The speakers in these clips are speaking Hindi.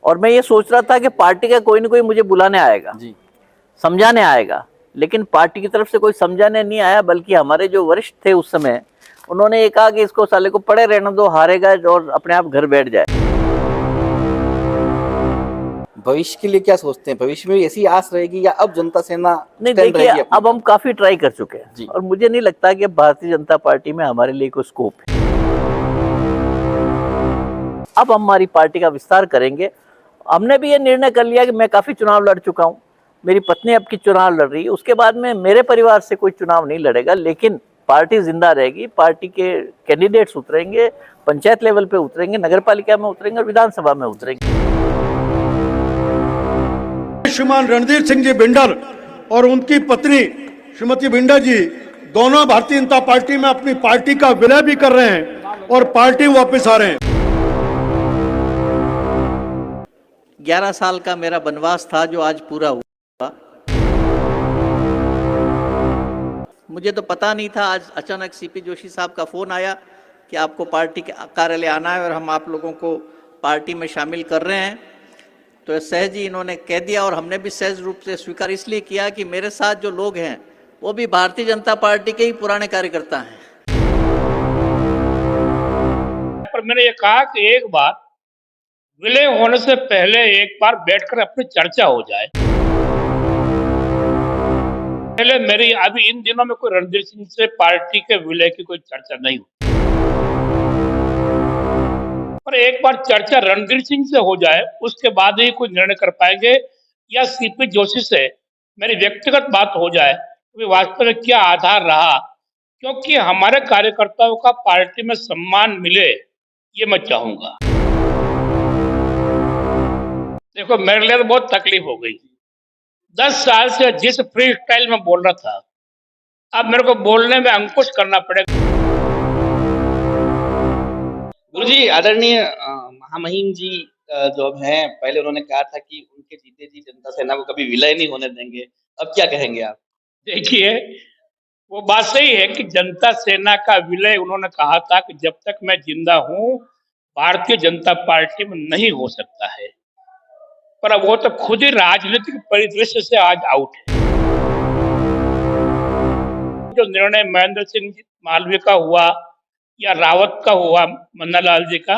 और मैं ये सोच रहा था कि पार्टी का कोई ना कोई मुझे बुलाने आएगा जी। समझाने आएगा, लेकिन पार्टी की तरफ से कोई समझाने नहीं आया, बल्कि हमारे जो वरिष्ठ थे उस समय उन्होंने ये कहा कि इसको साले को पड़े रहने दो, हारेगा और अपने आप घर बैठ जाए। भविष्य के लिए क्या सोचते हैं? भविष्य में ऐसी आस रहेगी या अब जनता सेना नहीं स्टैंड देखिए, रहेगी अपनी अब हम काफी ट्राई कर चुके जी। हैं और मुझे नहीं लगता कि भारतीय जनता पार्टी में हमारे लिए कोई स्कोप है। अब हम हमारी पार्टी का विस्तार करेंगे। हमने भी ये निर्णय कर लिया कि मैं काफी चुनाव लड़ चुका हूं, मेरी पत्नी अब की चुनाव लड़ रही है, उसके बाद में मेरे परिवार से कोई चुनाव नहीं लड़ेगा, लेकिन पार्टी जिंदा रहेगी। पार्टी के कैंडिडेट्स उतरेंगे, पंचायत लेवल पे उतरेंगे, नगर पालिका में उतरेंगे और विधानसभा में उतरेंगे। श्रीमान रणधीर सिंह जी बिंडर और उनकी पत्नी श्रीमती बिंडर जी दोनों भारतीय जनता पार्टी में अपनी पार्टी का विलय भी कर रहे हैं और पार्टी वापस आ रहे हैं। 11 साल का मेरा वनवास था जो आज पूरा हुआ। मुझे तो पता नहीं था, आज अचानक सीपी जोशी साहब का फोन आया कि आपको पार्टी के कार्यालय आना है और हम आप लोगों को पार्टी में शामिल कर रहे हैं। तो सहज ही इन्होंने कह दिया और हमने भी सहज रूप से स्वीकार इसलिए किया कि मेरे साथ जो लोग हैं वो भी भारतीय जनता पार्टी के ही पुराने कार्यकर्ता हैं। पर मैंने ये कहा कि एक बार विलय होने से पहले एक बार बैठकर अपनी चर्चा हो जाए। पहले मेरी अभी इन दिनों में कोई रणधीर सिंह से पार्टी के विलय की कोई चर्चा नहीं हुई, पर एक बार चर्चा रणधीर सिंह से हो जाए उसके बाद ही कोई निर्णय कर पाएंगे, या सीपी जोशी से मेरी व्यक्तिगत बात हो जाए कि वास्तव में क्या आधार रहा, क्योंकि हमारे कार्यकर्ताओं का पार्टी में सम्मान मिले ये मैं चाहूंगा। देखो मेरे लिए तो बहुत तकलीफ हो गई। 10 साल से जिस फ्री स्टाइल में बोल रहा था, अब मेरे को बोलने में अंकुश करना पड़ेगा। गुरुजी, आदरणीय महामहिम जी जो हैं, पहले उन्होंने कहा था कि उनके जीते जी जनता सेना को कभी विलय नहीं होने देंगे। अब क्या कहेंगे आप? देखिए, वो बात सही है कि जनता सेना का विलय उन्होंने कहा था कि जब तक मैं जिंदा हूं भारतीय जनता पार्टी में नहीं हो सकता है, पर अब वो तो खुद ही राजनीतिक परिदृश्य से आज आउट है। जो निर्णय महेंद्र सिंह मालवीय का हुआ या रावत का हुआ, मन्नालाल जी का,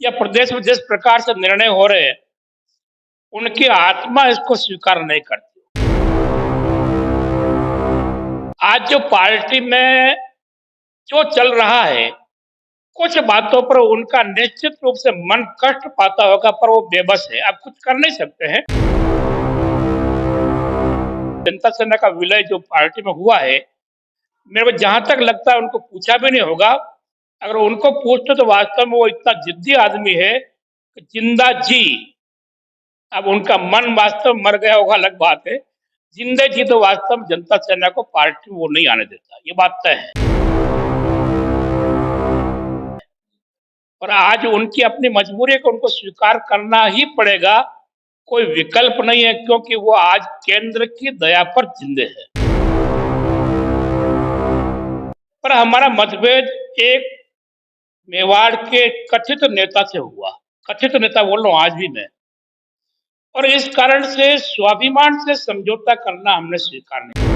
या प्रदेश में जिस प्रकार से निर्णय हो रहे हैं, उनकी आत्मा इसको स्वीकार नहीं करती। आज जो पार्टी में जो चल रहा है, कुछ बातों पर उनका निश्चित रूप से मन कष्ट पाता होगा, पर वो बेबस है, अब कुछ कर नहीं सकते हैं। जनता सेना का विलय जो पार्टी में हुआ है, मेरे को जहां तक लगता है उनको पूछा भी नहीं होगा। अगर उनको पूछते तो वास्तव में वो इतना जिद्दी आदमी है कि जिंदा जी, अब उनका मन वास्तव में मर गया होगा अलग बात है, जिंदे जी तो वास्तव में जनता सेना को पार्टी वो नहीं आने देता, ये बात तय है। और आज उनकी अपनी मजबूरी है कि उनको स्वीकार करना ही पड़ेगा, कोई विकल्प नहीं है, क्योंकि वो आज केंद्र की दया पर जिंदे है। पर हमारा मतभेद एक मेवाड़ के कथित नेता से हुआ, कथित नेता बोल रहा हूं आज भी मैं, और इस कारण से स्वाभिमान से समझौता करना हमने स्वीकार नहीं किया।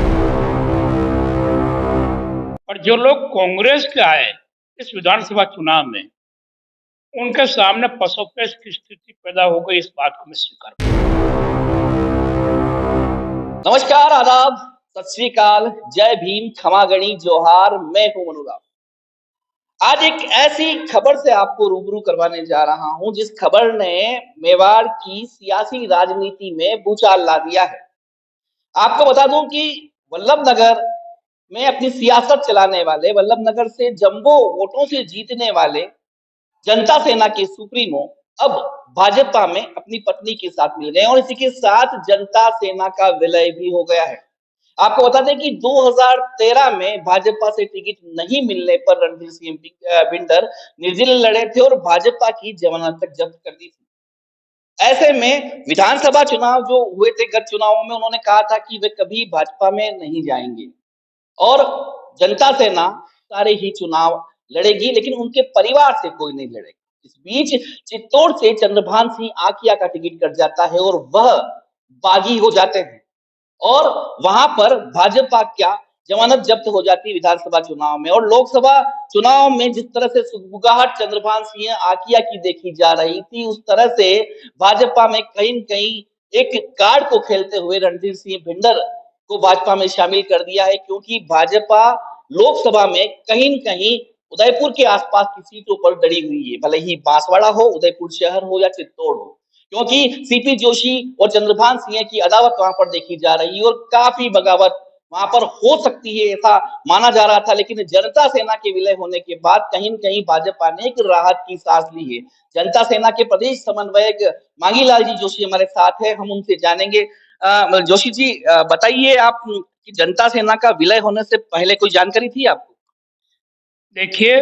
और जो लोग कांग्रेस के आए इस विधानसभा चुनाव में, उनके सामने पसोपेश की स्थिति पैदा हो गई, इस बात को मैं स्वीकार करता हूं। नमस्कार, आदाब, सत श्री अकाल, जय भीम, खमागणी, जोहार। मैं हूं मनुराव। आज एक ऐसी खबर से आपको रूबरू करवाने जा रहा हूं जिस खबर ने मेवाड़ की सियासी राजनीति में भूचाल ला दिया है। आपको बता दूं कि वल्लभनगर में अपनी सियासत चलाने वाले, वल्लभनगर से जंबो वोटों से जीतने वाले जनता सेना के सुप्रीमो अब भाजपा में अपनी पत्नी के साथ मिल गए और इसी के साथ जनता सेना का विलय भी हो गया है। आपको बता दें कि 2013 में भाजपा से टिकट नहीं मिलने पर रणधीर सिंह बिंडर निर्दलीय लड़े थे और भाजपा की जमानत तक जब्त कर दी थी। ऐसे में विधानसभा चुनाव जो हुए थे गत चुनावों में, उन्होंने कहा था कि वे कभी भाजपा में नहीं जाएंगे और जनता सेना सारे ही चुनाव लड़ेगी, लेकिन उनके परिवार से कोई नहीं लड़ेगा। इस बीच चित्तौड़ से चंद्रभान सिंह आकिया का टिकट कट जाता है और वह बागी हो जाते हैं और वहां पर भाजपा क्या जमानत जब्त हो जाती है विधानसभा चुनाव में। और लोकसभा चुनाव में जिस तरह से सुगबुगाहट चंद्रभान सिंह आकिया की देखी जा रही थी, उस तरह से भाजपा में कहीं न कहीं एक कार्ड को खेलते हुए रणधीर सिंह भिंडर को भाजपा में शामिल कर दिया है, क्योंकि भाजपा लोकसभा में कहीं न कहीं उदयपुर के आसपास की सीटों पर डरी हुई है, भले ही बांसवाड़ा हो, उदयपुर शहर हो या चित्तौड़ हो, क्योंकि सीपी जोशी और चंद्रभान सिंह की अदावत वहां पर देखी जा रही है और काफी बगावत वहां पर हो सकती है, ऐसा माना जा रहा था। लेकिन जनता सेना के विलय होने के बाद कहीं न कहीं भाजपा ने एक राहत की सांस ली है। जनता सेना के प्रदेश समन्वयक मांगीलाल जी जोशी हमारे साथ है, हम उनसे जानेंगे। जोशी जी, बताइए आप कि जनता सेना का विलय होने से पहले कोई जानकारी थी आपको? देखिए,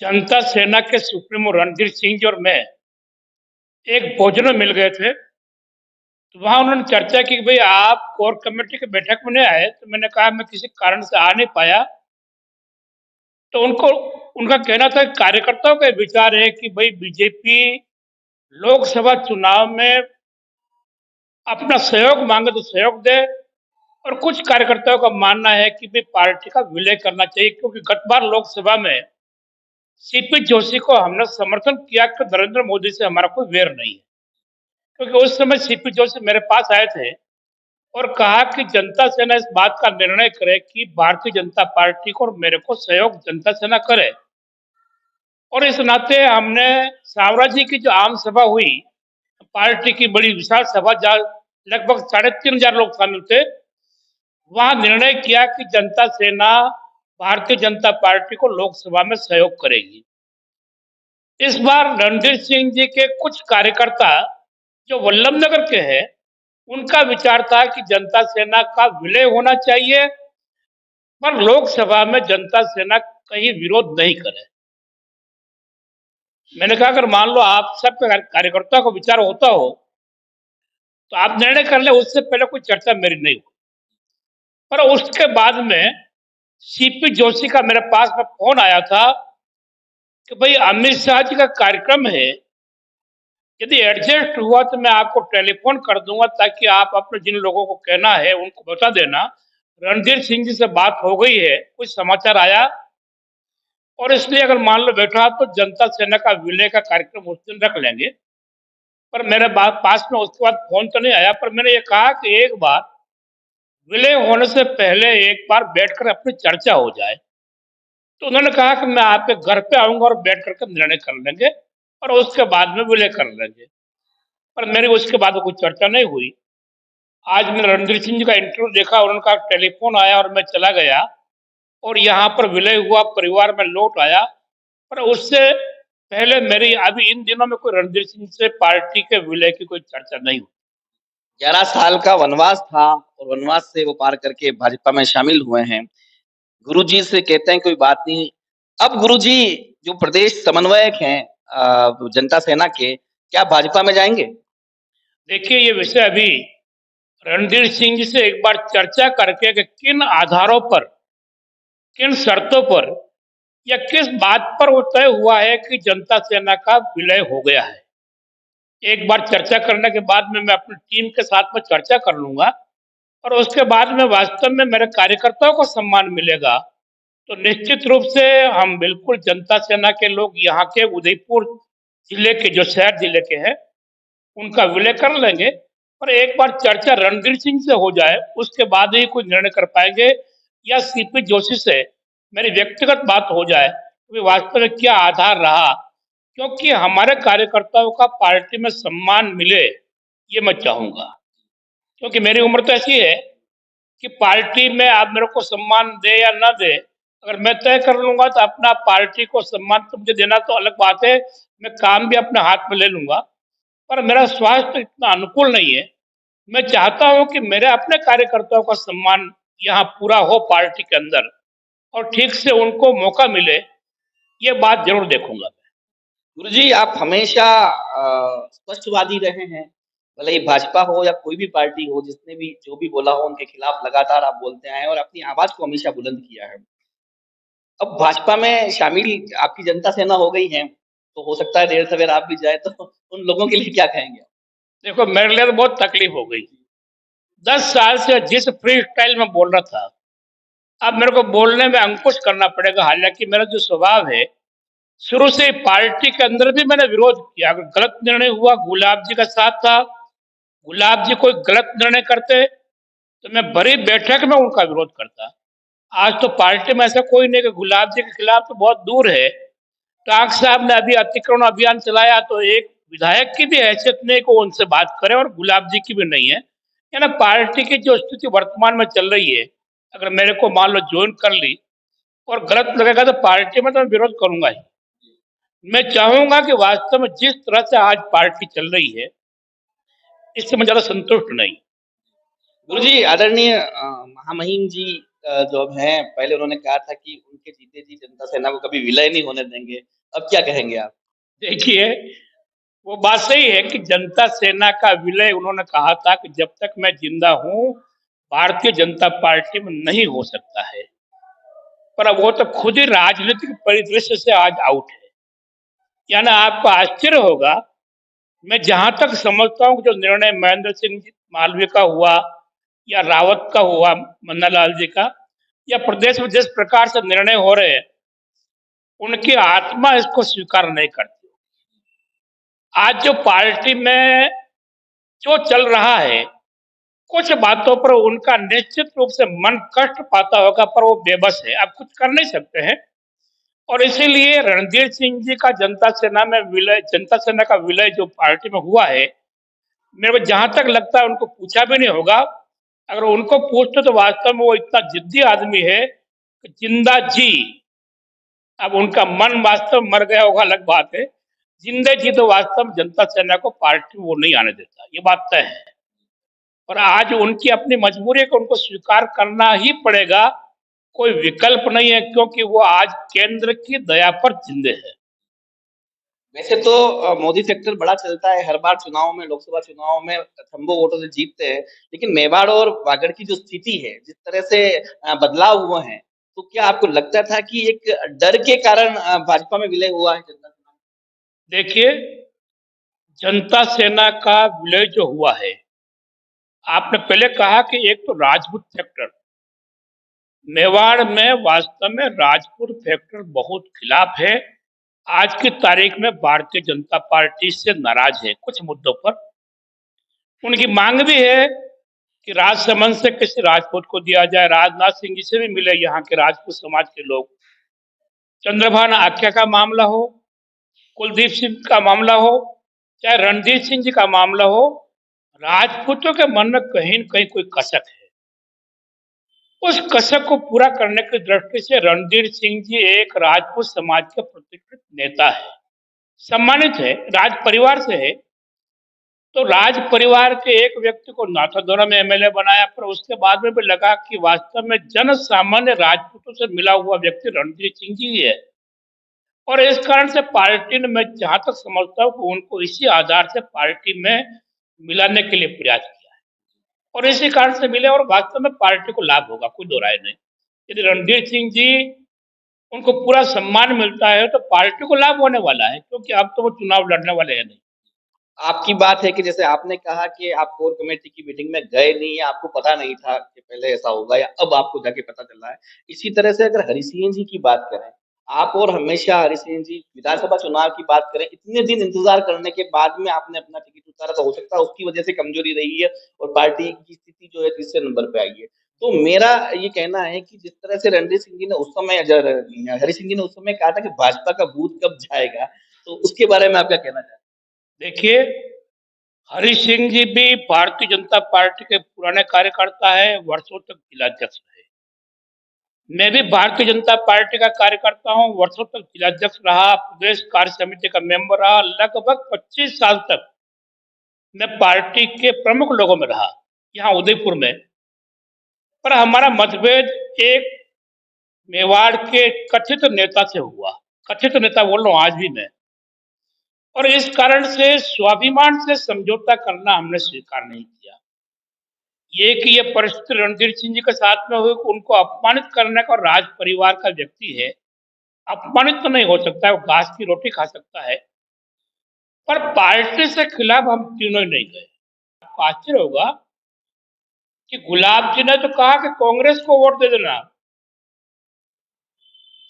जनता सेना के सुप्रीमो रणधीर सिंह जी और मैं एक भोजन में मिल गए थे। तो वहां उन्होंने चर्चा की कि भाई आप कोर कमेटी की बैठक में नहीं आए। तो मैंने कहा मैं किसी कारण से आ नहीं पाया। तो उनको उनका कहना था कि कार्यकर्ताओं का विचार है कि भाई बीजेपी लोकसभा चुनाव में अपना सहयोग मांगे तो सहयोग दे, और कुछ कार्यकर्ताओं का मानना है कि भाई पार्टी का विलय करना चाहिए, क्योंकि गत बार लोकसभा में सीपी जोशी को हमने समर्थन किया कि नरेंद्र मोदी से हमारा कोई वैर नहीं है। क्योंकि उस समय सीपी जोशी मेरे पास आए थे और कहा कि जनता सेना इस बात का निर्णय करे कि भारतीय जनता पार्टी को और मेरे को सहयोग जनता सेना करे। और इस नाते हमने सावरा जी की जो आम सभा हुई, पार्टी की बड़ी विशाल सभा जहाँ लगभग 3,500 लोग शामिल थे, वहां निर्णय किया कि जनता सेना भारतीय जनता पार्टी को लोकसभा में सहयोग करेगी। इस बार रणधीर सिंह जी के कुछ कार्यकर्ता जो वल्लभनगर के हैं, उनका विचार था कि जनता सेना का विलय होना चाहिए, पर लोकसभा में जनता सेना कहीं विरोध नहीं करे। मैंने कहा अगर मान लो आप सब कार्यकर्ताओं का विचार होता हो तो आप निर्णय कर ले, उससे पहले कोई चर्चा मेरी नहीं हुई। पर उसके बाद में सीपी जोशी का मेरे पास में फोन आया था कि भाई अमित शाह जी का कार्यक्रम है, यदि एडजस्ट हुआ तो मैं आपको टेलीफोन कर दूंगा ताकि आप अपने जिन लोगों को कहना है उनको बता देना। रणधीर सिंह जी से बात हो गई है, कुछ समाचार आया, और इसलिए अगर मान लो बैठा तो जनता सेना का विलय का कार्यक्रम उस दिन रख लेंगे। पर मेरे पास में उसके बाद फोन तो नहीं आया, पर मैंने ये कहा कि एक बार विलय होने से पहले एक बार बैठकर अपनी चर्चा हो जाए। तो उन्होंने कहा कि मैं आपके घर पे आऊंगा और बैठ करके निर्णय कर लेंगे और उसके बाद में विलय कर लेंगे। पर मेरी उसके बाद कोई चर्चा नहीं हुई। आज मैंने रणधीर सिंह जी का इंटरव्यू देखा और उनका टेलीफोन आया और मैं चला गया और यहाँ पर विलय हुआ, परिवार में लौट आया। पर उससे पहले मेरी अभी इन दिनों में कोई रणधीर सिंह से पार्टी के विलय की कोई चर्चा नहीं हुई। 11 साल का वनवास था और वनवास से वो पार करके भाजपा में शामिल हुए हैं। गुरुजी से कहते हैं कोई बात नहीं। अब गुरुजी जो प्रदेश समन्वयक हैं जनता सेना के, क्या भाजपा में जाएंगे? देखिए, ये विषय अभी रणधीर सिंह जी से एक बार चर्चा करके कि किन आधारों पर, किन शर्तों पर या किस बात पर वो तय हुआ है कि जनता सेना का विलय हो गया है, एक बार चर्चा करने के बाद में मैं अपनी टीम के साथ में चर्चा कर लूंगा और उसके बाद में वास्तव में मेरे कार्यकर्ताओं को सम्मान मिलेगा तो निश्चित रूप से हम बिल्कुल जनता सेना के लोग यहाँ के उदयपुर जिले के, जो शहर जिले के हैं, उनका विलय कर लेंगे। पर एक बार चर्चा रणधीर सिंह से हो जाए उसके बाद ही कोई निर्णय कर पाएंगे, या सीपी जोशी से मेरी व्यक्तिगत बात हो जाए कि वास्तव में क्या आधार रहा, क्योंकि हमारे कार्यकर्ताओं का पार्टी में सम्मान मिले ये मैं चाहूंगा। क्योंकि मेरी उम्र तो ऐसी है कि पार्टी में आप मेरे को सम्मान दे या ना दे, अगर मैं तय कर लूंगा तो अपना पार्टी को सम्मान तो मुझे देना तो अलग बात है, मैं काम भी अपने हाथ में ले लूंगा। पर मेरा स्वास्थ्य इतना अनुकूल नहीं है। मैं चाहता हूं कि मेरे अपने कार्यकर्ताओं का सम्मान यहाँ पूरा हो पार्टी के अंदर और ठीक से उनको मौका मिले, ये बात जरूर देखूंगा। गुरुजी, आप हमेशा स्पष्टवादी रहे हैं, भले ही भाजपा हो या कोई भी पार्टी हो, जिसने भी जो भी बोला हो उनके खिलाफ लगातार आप बोलते आए हैं और अपनी आवाज को हमेशा बुलंद किया है। अब भाजपा में शामिल आपकी जनता सेना हो गई है, तो हो सकता है देर सवेर आप भी जाए, तो उन लोगों के लिए क्या कहेंगे आप? देखो, मेरे लिए तो बहुत तकलीफ हो गई। 10 साल से जिस फ्री स्टाइल में बोल रहा था, अब मेरे को बोलने में अंकुश करना पड़ेगा। हालांकि मेरा जो स्वभाव है, शुरू से ही पार्टी के अंदर भी मैंने विरोध किया। अगर गलत निर्णय हुआ, गुलाब जी का साथ था, गुलाब जी कोई गलत निर्णय करते तो मैं बड़ी बैठक में उनका विरोध करता। आज तो पार्टी में ऐसा कोई नहीं कि गुलाब जी के खिलाफ तो बहुत दूर है। टाक साहब ने अभी अतिक्रमण अभियान चलाया तो एक विधायक की भी हैसियत नहीं को उनसे बात करें, और गुलाब जी की भी नहीं है। या ना, पार्टी की जो स्थिति वर्तमान में चल रही है, अगर मेरे को मान लो ज्वाइन कर ली और गलत लगेगा तो पार्टी में तो मैं विरोध करूंगा ही। मैं चाहूंगा कि वास्तव में जिस तरह से आज पार्टी चल रही है, इससे मैं ज्यादा संतुष्ट नहीं। गुरुजी, आदरणीय महामहिम जी जो अब हैं, पहले उन्होंने कहा था कि उनके जीते जी जनता सेना को कभी विलय नहीं होने देंगे। अब क्या कहेंगे आप? देखिए, वो बात सही है कि जनता सेना का विलय उन्होंने कहा था कि जब तक मैं जिंदा हूं, भारतीय जनता पार्टी में नहीं हो सकता है। पर अब वो तो खुद ही राजनीतिक परिदृश्य से आज आउट है। यानी आपको आश्चर्य होगा, मैं जहां तक समझता हूं कि जो निर्णय महेंद्र सिंह मालवीय का हुआ या रावत का हुआ, मन्नालाल जी का, या प्रदेश में जिस प्रकार से निर्णय हो रहे हैं, उनकी आत्मा इसको स्वीकार नहीं करती। आज जो पार्टी में जो चल रहा है, कुछ बातों पर उनका निश्चित रूप से मन कष्ट पाता होगा, पर वो बेबस है, अब कुछ कर नहीं सकते हैं। और इसीलिए रणधीर सिंह जी का जनता सेना में विलय, जनता सेना का विलय जो पार्टी में हुआ है, मेरे को जहां तक लगता है उनको पूछा भी नहीं होगा। अगर उनको पूछते तो वास्तव में वो इतना जिद्दी आदमी है कि जिंदा जी, अब उनका मन वास्तव में मर गया होगा अलग बात है, जिंदे जी तो वास्तव में जनता सेना को पार्टी में वो नहीं आने देता, ये बात तय है। और आज उनकी अपनी मजबूरी है कि उनको स्वीकार करना ही पड़ेगा, कोई विकल्प नहीं है, क्योंकि वो आज केंद्र की दया पर जिंदे है। वैसे तो मोदी फैक्टर बड़ा चलता है हर बार चुनाव में, लोकसभा चुनाव में थम्बो वोटों से जीतते हैं। लेकिन मेवाड़ और वागड़ की जो स्थिति है, जिस तरह से बदलाव हुए हैं, तो क्या आपको लगता था कि एक डर के कारण भाजपा में विलय हुआ है जनता सेना? देखिए, जनता सेना का विलय जो हुआ है, आपने पहले कहा कि एक तो राजपूत फैक्टर, मेवाड़ में वास्तव में राजपूत फैक्टर बहुत खिलाफ है। आज की तारीख में भारतीय जनता पार्टी से नाराज है कुछ मुद्दों पर। उनकी मांग भी है कि राजसमंद से किसी राजपूत को दिया जाए। राजनाथ सिंह जी से भी मिले यहाँ के राजपूत समाज के लोग। चंद्रभान आख्या का मामला हो, कुलदीप सिंह का मामला हो, चाहे रणधीर सिंह जी का मामला हो, राजपूतों के मन में कहीं न कहीं कोई कसक है। उस कसक को पूरा करने की दृष्टि से रणधीर सिंह जी एक राजपूत समाज के प्रतिष्ठित नेता है, सम्मानित है, राज परिवार से है। तो राज परिवार के एक व्यक्ति को नाथद्वारा में एमएलए बनाया, पर उसके बाद में भी लगा कि वास्तव में जन सामान्य राजपूतों से मिला हुआ व्यक्ति रणधीर सिंह जी ही है। और इस कारण से पार्टी ने, मैं जहां तक समझता हूँ कि उनको इसी आधार से पार्टी में मिलाने के लिए प्रयास किया है, और इसी कारण से मिले, और वास्तव में पार्टी को लाभ होगा, कोई दो राय नहीं। यदि रणधीर सिंह जी उनको पूरा सम्मान मिलता है तो पार्टी को लाभ होने वाला है, क्योंकि अब तो वो चुनाव लड़ने वाले हैं नहीं। आपकी बात है कि जैसे आपने कहा कि आप कोर कमेटी की मीटिंग में गए नहीं, या आपको पता नहीं था कि पहले ऐसा होगा, या अब आपको जाके पता चला है। इसी तरह से अगर हरि सिंह जी की बात करें, आप और हमेशा हरि सिंह जी विधानसभा चुनाव की बात करें, इतने दिन इंतजार करने के बाद में आपने अपना टिकट उतारा, तो हो सकता है उसकी वजह से कमजोरी रही है और पार्टी की स्थिति जो है तीसरे नंबर पे आई है। तो मेरा ये कहना है कि जिस तरह से रणधीर सिंह जी ने उस समय, हरि सिंह जी ने उस समय कहा था कि भाजपा का भूत कब जाएगा, तो उसके बारे में आप क्या कहना चाहते हैं? देखिए, हरि सिंह जी भी भारतीय जनता पार्टी के पुराने कार्यकर्ता है, वर्षों तक जिलाध्यक्ष रहे। मैं भी भारतीय जनता पार्टी का कार्यकर्ता हूं, वर्षों तक जिलाध्यक्ष रहा, प्रदेश कार्य समिति का मेंबर रहा, लगभग 25 साल तक मैं पार्टी के प्रमुख लोगों में रहा यहाँ उदयपुर में। पर हमारा मतभेद एक मेवाड़ के कथित नेता से हुआ। कथित नेता बोल रहा हूं आज भी मैं। और इस कारण से स्वाभिमान से समझौता करना हमने स्वीकार नहीं किया। ये कि ये परिस्थिति रणधीर सिंह जी के साथ में हुई, उनको अपमानित करने का, राज परिवार का व्यक्ति है, अपमानित तो नहीं हो सकता है, वो घास की रोटी खा सकता है, पर पार्टी से खिलाफ हम तीनों ही नहीं गए। आपको आश्चर्य होगा कि गुलाब जी ने तो कहा कि कांग्रेस को वोट दे देना,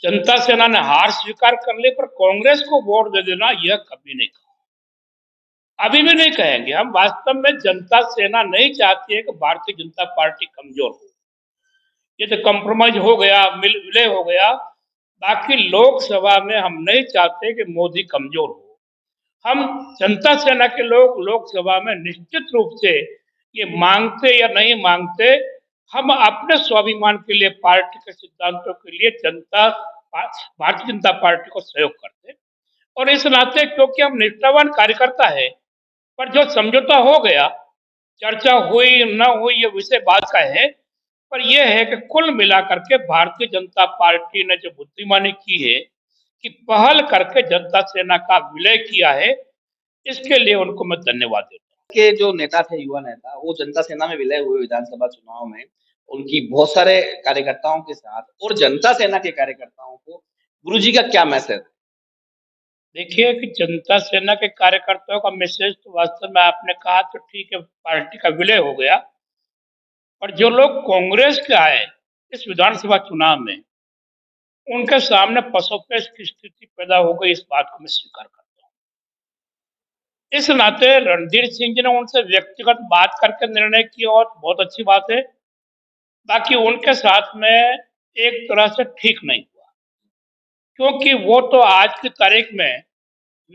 जनता सेना ने हार स्वीकार कर ली, पर कांग्रेस को वोट दे देना यह कभी नहीं कहा, अभी भी नहीं कहेंगे हम। वास्तव में जनता सेना नहीं चाहती है कि भारतीय जनता पार्टी कमजोर हो। ये तो कंप्रोमाइज हो गया, मिल विलय हो गया। बाकी लोकसभा में हम नहीं चाहते कि मोदी कमजोर हो। हम जनता सेना के लोग लोकसभा में निश्चित रूप से ये मांगते या नहीं मांगते, हम अपने स्वाभिमान के लिए, पार्टी के सिद्धांतों के लिए भारतीय जनता पार्टी को सहयोग करते। और इस नाते क्योंकि हम निष्ठावान कार्यकर्ता है, पर जो समझौता हो गया, चर्चा हुई न हुई ये विषय बात का है, पर यह है कि कुल मिलाकर के भारतीय जनता पार्टी ने जो बुद्धिमानी की है कि पहल करके जनता सेना का विलय किया है, इसके लिए उनको मैं धन्यवाद देता हूँ। के जो नेता थे, युवा नेता, वो जनता सेना में विलय हुए विधानसभा चुनाव में उनकी बहुत सारे कार्यकर्ताओं के साथ, और जनता सेना के कार्यकर्ताओं को गुरुजी का क्या मैसेज? देखिए कि जनता सेना के कार्यकर्ताओं का मैसेज तो वास्तव में आपने कहा तो ठीक है, पार्टी का विलय हो गया, पर जो लोग कांग्रेस के आए इस विधानसभा चुनाव में, उनके सामने पसोपेश की स्थिति पैदा हो गई, इस बात को मैं स्वीकार करता हूँ। इस नाते रणधीर सिंह जी ने उनसे व्यक्तिगत बात करके निर्णय किया और बहुत अच्छी बात है। बाकी उनके साथ में एक तरह से ठीक नहीं हुआ, क्योंकि वो तो आज की तारीख में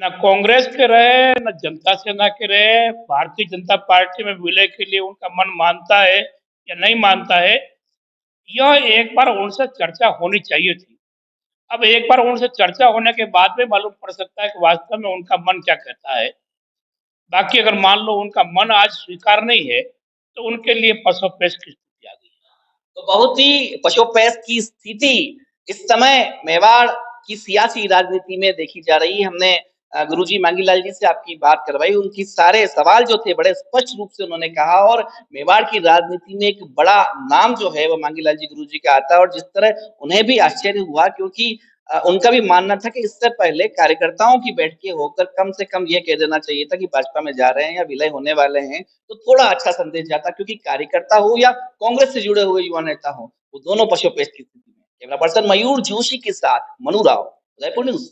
न कांग्रेस के रहे न जनता सेना के रहे। भारतीय जनता पार्टी में विलय के लिए उनका मन मानता है या नहीं मानता है, यह एक बार उनसे चर्चा होनी चाहिए थी। अब एक बार उनसे चर्चा होने के बाद में मालूम पड़ सकता है कि वास्तव में उनका मन क्या कहता है। बाकी अगर मान लो उनका मन आज स्वीकार नहीं है, तो उनके लिए पसोपेश की स्थिति आ गई। तो बहुत ही पशोपेश की स्थिति इस समय मेवाड़ की सियासी राजनीति में देखी जा रही है। हमने गुरुजी मांगीलाल जी से आपकी बात करवाई, उनकी सारे सवाल जो थे बड़े स्पष्ट रूप से उन्होंने कहा, और मेवाड़ की राजनीति में एक बड़ा नाम जो है वो मांगीलाल जी गुरुजी का आता है। और जिस तरह उन्हें भी आश्चर्य हुआ, क्योंकि उनका भी मानना था कि इससे पहले कार्यकर्ताओं की बैठकें होकर कम से कम ये कह देना चाहिए था कि भाजपा में जा रहे हैं या विलय होने वाले हैं, तो थोड़ा अच्छा संदेश जाता, क्योंकि कार्यकर्ता हो या कांग्रेस से जुड़े हुए युवा नेता हो, वो दोनों पशुपेश की स्थिति में। कैमरा पर्सन मयूर जोशी के साथ मनु राव, उदयपुर न्यूज।